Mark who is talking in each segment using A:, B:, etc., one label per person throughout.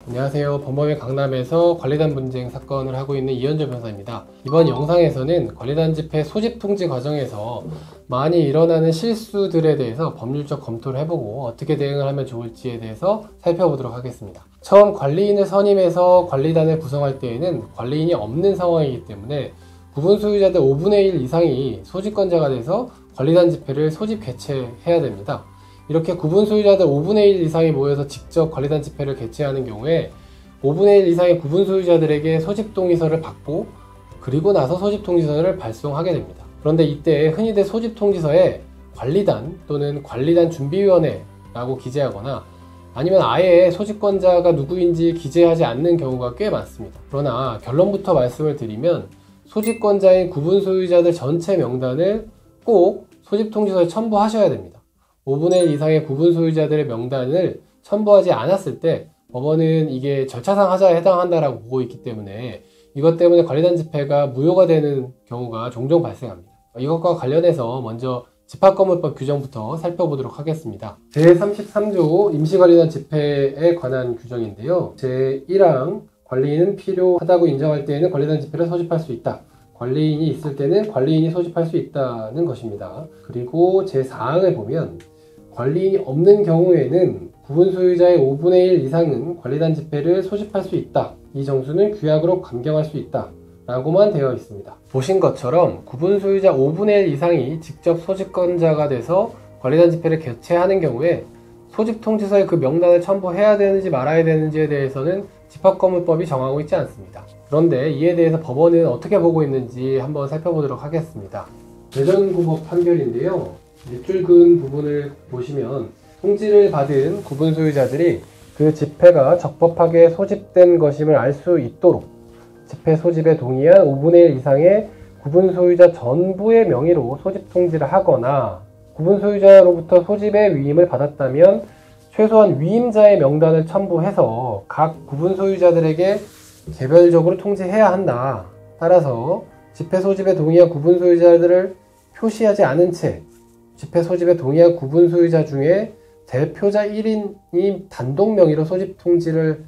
A: 안녕하세요. 범범의 강남에서 관리단 분쟁 사건을 하고 있는 이현조 변호사입니다. 이번 영상에서는 관리단 집회 소집 통지 과정에서 많이 일어나는 실수들에 대해서 법률적 검토를 해보고 어떻게 대응을 하면 좋을지에 대해서 살펴보도록 하겠습니다. 처음 관리인을 선임해서 관리단을 구성할 때에는 관리인이 없는 상황이기 때문에 부분 소유자들 5분의 1 이상이 소집권자가 돼서 관리단 집회를 소집 개최해야 됩니다. 이렇게 구분 소유자들 5분의 1 이상이 모여서 직접 관리단 집회를 개최하는 경우에 5분의 1 이상의 구분 소유자들에게 소집 동의서를 받고 그리고 나서 소집 통지서를 발송하게 됩니다. 그런데 이때 흔히들 소집 통지서에 관리단 또는 관리단 준비위원회라고 기재하거나 아니면 아예 소집권자가 누구인지 기재하지 않는 경우가 꽤 많습니다. 그러나 결론부터 말씀을 드리면 소집권자인 구분 소유자들 전체 명단을 꼭 소집 통지서에 첨부하셔야 됩니다. 5분의 1 이상의 구분 소유자들의 명단을 첨부하지 않았을 때 법원은 이게 절차상 하자에 해당한다라고 보고 있기 때문에 이것 때문에 관리단 집회가 무효가 되는 경우가 종종 발생합니다. 이것과 관련해서 먼저 집합건물법 규정부터 살펴보도록 하겠습니다. 제33조 임시관리단 집회에 관한 규정인데요. 제1항 관리인은 필요하다고 인정할 때에는 관리단 집회를 소집할 수 있다. 관리인이 있을 때는 관리인이 소집할 수 있다는 것입니다. 그리고 제4항을 보면 관리인이 없는 경우에는 구분 소유자의 5분의 1 이상은 관리단 집회를 소집할 수 있다. 이 정수는 규약으로 감경할 수 있다. 라고만 되어 있습니다. 보신 것처럼 구분 소유자 5분의 1 이상이 직접 소집권자가 돼서 관리단 집회를 개최하는 경우에 소집 통지서에 그 명단을 첨부해야 되는지 말아야 되는지에 대해서는 집합건물법이 정하고 있지 않습니다. 그런데 이에 대해서 법원은 어떻게 보고 있는지 한번 살펴보도록 하겠습니다. 대전고법 판결인데요. 밑줄 부분을 보시면 통지를 받은 구분 소유자들이 그 집회가 적법하게 소집된 것임을 알 수 있도록 집회 소집에 동의한 5분의 1 이상의 구분 소유자 전부의 명의로 소집 통지를 하거나 구분 소유자로부터 소집의 위임을 받았다면 최소한 위임자의 명단을 첨부해서 각 구분 소유자들에게 개별적으로 통지해야 한다. 따라서 집회 소집에 동의한 구분 소유자들을 표시하지 않은 채 집회 소집에 동의한 구분 소유자 중에 대표자 1인이 단독 명의로 소집 통지를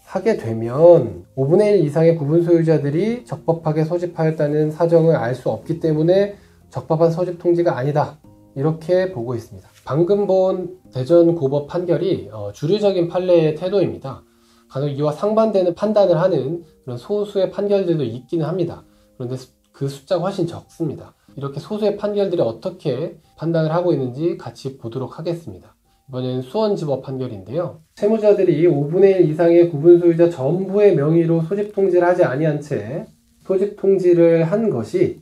A: 하게 되면 5분의 1 이상의 구분 소유자들이 적법하게 소집하였다는 사정을 알 수 없기 때문에 적법한 소집 통지가 아니다. 이렇게 보고 있습니다. 방금 본 대전고법 판결이 주류적인 판례의 태도입니다. 간혹 이와 상반되는 판단을 하는 그런 소수의 판결들도 있기는 합니다. 그런데 그 숫자가 훨씬 적습니다. 이렇게 소수의 판결들이 어떻게 판단을 하고 있는지 같이 보도록 하겠습니다. 이번엔 수원지법 판결인데요. 채무자들이 5분의 1 이상의 구분 소유자 전부의 명의로 소집 통지를 하지 아니한 채 소집 통지를 한 것이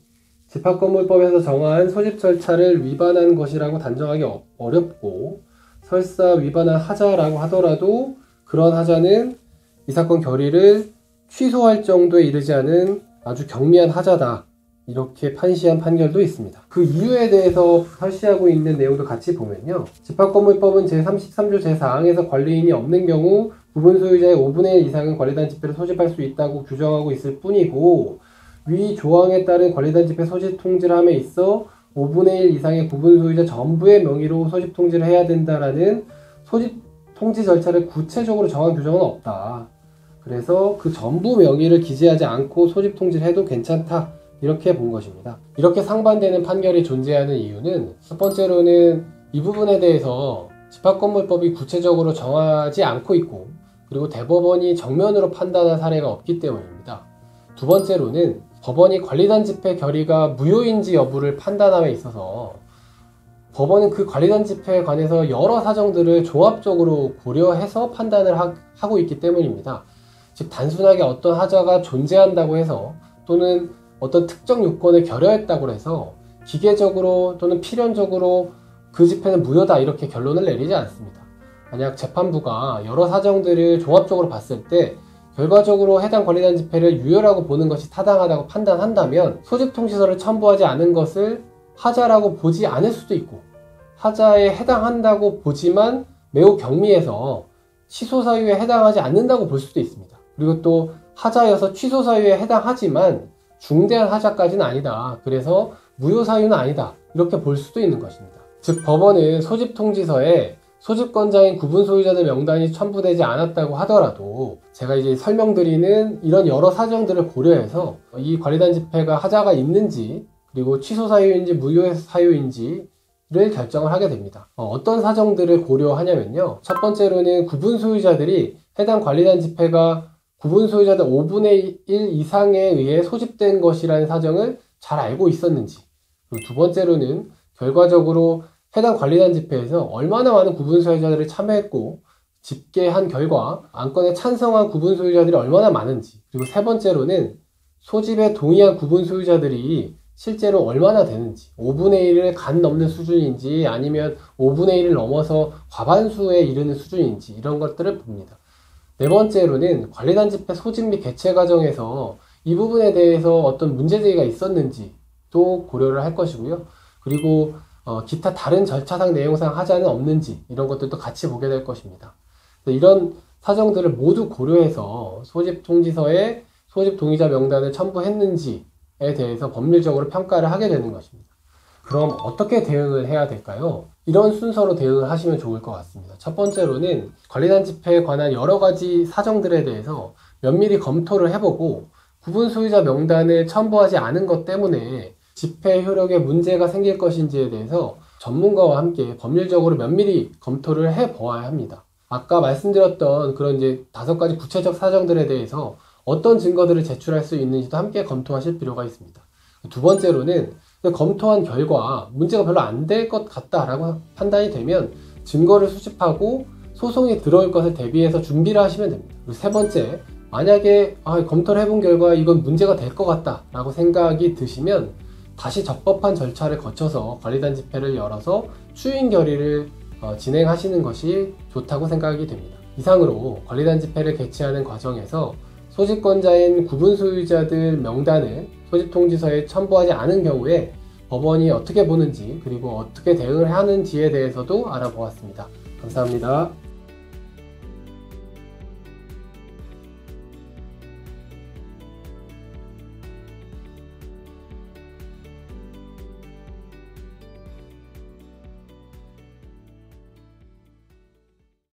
A: 집합건물법에서 정한 소집 절차를 위반한 것이라고 단정하기 어렵고 설사 위반한 하자라고 하더라도 그런 하자는 이 사건 결의를 취소할 정도에 이르지 않은 아주 경미한 하자다. 이렇게 판시한 판결도 있습니다. 그 이유에 대해서 설시하고 있는 내용도 같이 보면요. 집합건물법은 제33조 제4항에서 관리인이 없는 경우 구분 소유자의 5분의 1 이상은 관리단 집회를 소집할 수 있다고 규정하고 있을 뿐이고 위 조항에 따른 관리단 집회 소집 통지를 함에 있어 5분의 1 이상의 구분 소유자 전부의 명의로 소집 통지를 해야 된다라는 소집 통지 절차를 구체적으로 정한 규정은 없다. 그래서 그 전부 명의를 기재하지 않고 소집 통지를 해도 괜찮다. 이렇게 본 것입니다. 이렇게 상반되는 판결이 존재하는 이유는 첫 번째로는 이 부분에 대해서 집합건물법이 구체적으로 정하지 않고 있고 그리고 대법원이 정면으로 판단한 사례가 없기 때문입니다. 두 번째로는 법원이 관리단 집회 결의가 무효인지 여부를 판단함에 있어서 법원은 그 관리단 집회에 관해서 여러 사정들을 종합적으로 고려해서 판단을 하고 있기 때문입니다. 즉 단순하게 어떤 하자가 존재한다고 해서 또는 어떤 특정 요건을 결여했다고 해서 기계적으로 또는 필연적으로 그 집회는 무효다 이렇게 결론을 내리지 않습니다. 만약 재판부가 여러 사정들을 종합적으로 봤을 때 결과적으로 해당 관리단 집회를 유효라고 보는 것이 타당하다고 판단한다면 소집 통지서를 첨부하지 않은 것을 하자라고 보지 않을 수도 있고 하자에 해당한다고 보지만 매우 경미해서 취소 사유에 해당하지 않는다고 볼 수도 있습니다. 그리고 또 하자여서 취소 사유에 해당하지만 중대한 하자까지는 아니다. 그래서 무효 사유는 아니다. 이렇게 볼 수도 있는 것입니다. 즉 법원은 소집 통지서에 소집권자인 구분 소유자들 명단이 첨부되지 않았다고 하더라도 제가 이제 설명드리는 이런 여러 사정들을 고려해서 이 관리단 집회가 하자가 있는지 그리고 취소 사유인지 무효 사유인지를 결정을 하게 됩니다. 어떤 사정들을 고려하냐면요. 첫 번째로는 구분 소유자들이 해당 관리단 집회가 구분 소유자들 5분의 1 이상에 의해 소집된 것이라는 사정을 잘 알고 있었는지, 그리고 두 번째로는 결과적으로 해당 관리단 집회에서 얼마나 많은 구분 소유자들이 참여했고 집계한 결과 안건에 찬성한 구분 소유자들이 얼마나 많은지, 그리고 세 번째로는 소집에 동의한 구분 소유자들이 실제로 얼마나 되는지, 5분의 1을 간 넘는 수준인지 아니면 5분의 1을 넘어서 과반수에 이르는 수준인지 이런 것들을 봅니다. 네 번째로는 관리단 집회 소집 및 개최 과정에서 이 부분에 대해서 어떤 문제제기가 있었는지도 고려를 할 것이고요. 그리고 기타 다른 절차상 내용상 하자는 없는지 이런 것들도 같이 보게 될 것입니다. 이런 사정들을 모두 고려해서 소집 통지서에 소집 동의자 명단을 첨부했는지에 대해서 법률적으로 평가를 하게 되는 것입니다. 그럼 어떻게 대응을 해야 될까요? 이런 순서로 대응을 하시면 좋을 것 같습니다. 첫 번째로는 관리단 집회에 관한 여러 가지 사정들에 대해서 면밀히 검토를 해보고 구분 소유자 명단을 첨부하지 않은 것 때문에 집회 효력에 문제가 생길 것인지에 대해서 전문가와 함께 법률적으로 면밀히 검토를 해보아야 합니다. 아까 말씀드렸던 그런 이제 5가지 구체적 사정들에 대해서 어떤 증거들을 제출할 수 있는지도 함께 검토하실 필요가 있습니다. 두 번째로는 검토한 결과 문제가 별로 안 될 것 같다라고 판단이 되면 증거를 수집하고 소송이 들어올 것을 대비해서 준비를 하시면 됩니다. 그리고 세 번째, 만약에 검토를 해본 결과 이건 문제가 될 것 같다라고 생각이 드시면 다시 적법한 절차를 거쳐서 관리단 집회를 열어서 추인 결의를 진행하시는 것이 좋다고 생각이 됩니다. 이상으로 관리단 집회를 개최하는 과정에서 소집권자인 구분 소유자들 명단을 소집통지서에 첨부하지 않은 경우에 법원이 어떻게 보는지 그리고 어떻게 대응을 하는지에 대해서도 알아보았습니다. 감사합니다.